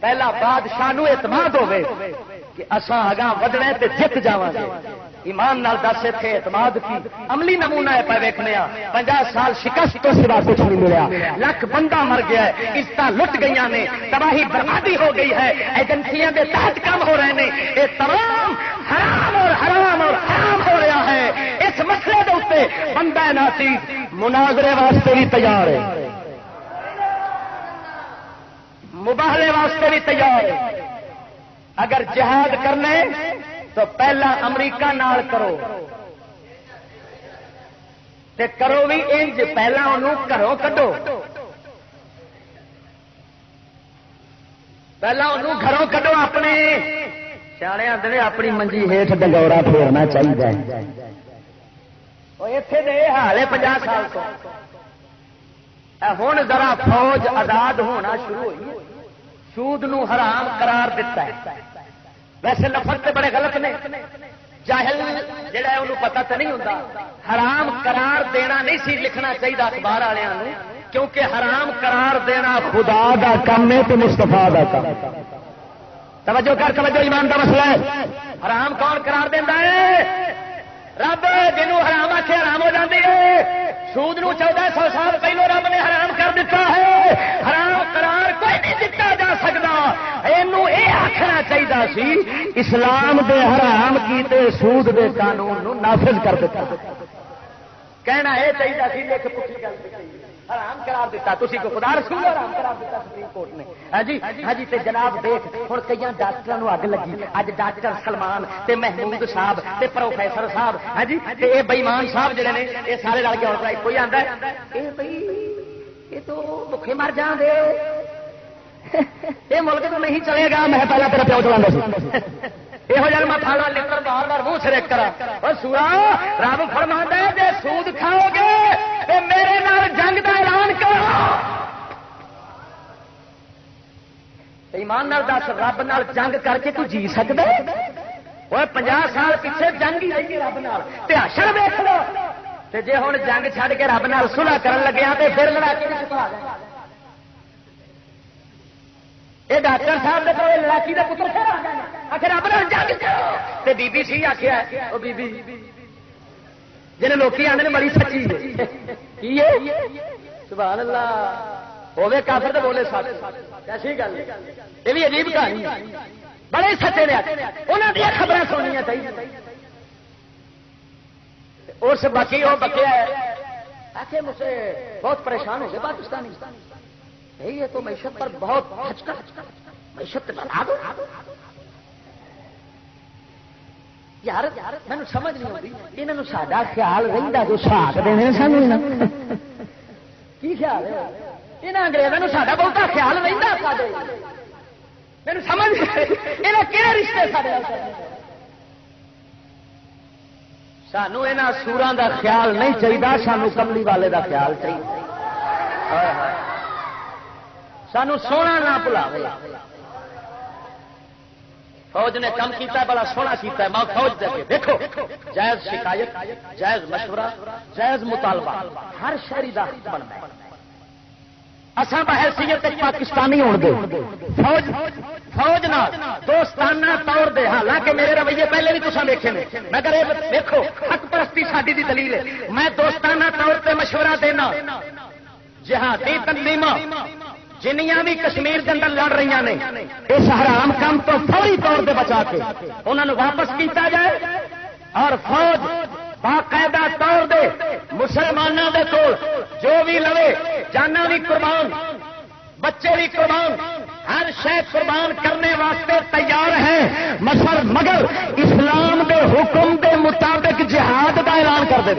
پہلا بادشاہ نو اعتماد ہوے کہ اساں اگاں ودنا تے جت جاواں گے ایمان نال دس اتنے اعتماد کی عملی نمونہ ہے پہ ویکھنے 50 سال شکست تو سوا کچھ نہیں ملیا لاکھ بندہ مر گیا ہے عزت لٹ گئی نے تباہی بربادی ہو گئی ہے ایجنسیاں دے تحت کام ہو رہے ہیں یہ تمام حرام اور حرام ہو رہا ہے اس مسئلے کے اتنے بندہ ناچیز مناظرے واسطے بھی تیار ہے مباہلے واسطے بھی تیار ہے اگر جہاد کرنے تو پہلا امریکہ نال کرو تے کرو بھی انج پہلا انہوں گھروں کڈو پہلا انہوں گھروں کڈو اپنے سیانے آتے ہیں اپنی منجی ہیٹھ ڈنگورا پھیرنا چاہیے اتنے دے حال ہے 50 سال تو ہوں ذرا فوج آزاد ہونا شروع ہوئی سود نو حرام قرار دیتا ہے ویسے لفظ تے بڑے غلط نے جاہل جڑا ہے انہوں پتہ تو نہیں ہوتا حرام قرار دینا نہیں سی لکھنا چاہیے اخبار والوں کیونکہ حرام قرار دینا خدا دا کام ہے تو مصطفیٰ دا کام توجہ کر توجہ ایمان دا مسئلہ ہے حرام کون قرار دینا ہے رب جنوں حرام آکھے حرام ہو جاتی ہے سود نو 1400 سال پہلو رب نے حرام کر دیتا ہے حرام قرار کوئی نہیں دیتا جا سکتا چاہیے سی اسلام دے حرام کیتے سود دے قانون نو نافذ کر دیتا کہنا یہ چاہیے سی لکھ پٹھی گل حرام قرار دیتا تسی کو خدا رسول حرام قرار دیتا سپریم کورٹ نے ہاں جی تے جناب دیکھ ہن کئی ڈاکٹراں نو اگ لگی اج ڈاکٹر سلمان تے محمود صاحب تے پروفیسر صاحب ہاں جی تے اے بے ایمان صاحب جڑے نے اے سارے رل کے اور کوئی آندا ہے اے بھئی یہ تو بھوکے مر جان دے یہ ملک تو نہیں چلے گا میں پہلا تیرا پیو چلا یہ میں پھاڑا لکڑ بار بار منہ سرک کرا اور سورا رب فرماتا ہے جے سود کھاؤ گے تے میرے نال جنگ دا اعلان کرو ایمان نال دس رب نال جنگ کر کے تو جی سکدا وہ 50 سال پیچھے جنگ ہی رہی رب نال تے حشر ویکھ لو تے جے ہن جنگ چھڈ کے رب نال صلح کرن لگیا تے پھر لڑائی نہیں چھپا جائے یہ ڈاکٹر صاحب نے کہا لڑاکی کا پتر پھر آ جانا آخر رب نال جنگ کرو تے بی بی سی آخیا او بی بی جن لوگ آنے بڑی سچی کی سبحان اللہ ہوے کافر تے بولے سچ کیسی گل یہ بھی عجیب کہانی بڑے سچے نے انہاں دی خبریں سننیاں چاہیے اس باقی وہ بکیا ہے آخر مجھ سے بہت پریشان ہو گئے پاکستانی یہ تو معیشت پر بہت معیشت یار مینو سمجھ نہیں آتی یہاں ساڈا خیال رہتا جو ساک دینے سانو کی خیال ہے یہاں انگریزوں ساڈا بہتا خیال رہتا مینو سمجھ یہاں کہڑے رشتے سارے سانو یہاں سوراں دا خیال نہیں چاہیے سانو کملی والے دا خیال چاہیے سانو سونا نہ بلاوے فوج نے کم کیتا ہے بڑا سونا کیتا ہے میں فوج دے کے دیکھو جائز شکایت جائز مشورہ جائز مطالبہ ہر شہری دا حق بنتا ہے اساں بحیثیت پاکستانی ہون دے فوج نہ دوستانہ طور دے حالانکہ میرے رویے پہلے بھی تساں دیکھے نے مگر یہ دیکھو حق پرستی ساڈی دی دلیل ہے میں دوستانہ طور تے مشورہ دینا جہادی تنظیماں جنیاں بھی کشمیر کے اندر لڑ رہی نے اس حرام کام تو فوری طور پہ بچا کے انہوں نے واپس کیتا جائے اور فوج باقاعدہ طور دے مسلمانوں دے کول جو بھی لڑے جانا بھی قربان بچے بھی قربان ہر شے قربان کرنے واسطے تیار ہیں مگر اسلام دے حکم دے مطابق جہاد کا اعلان کر دے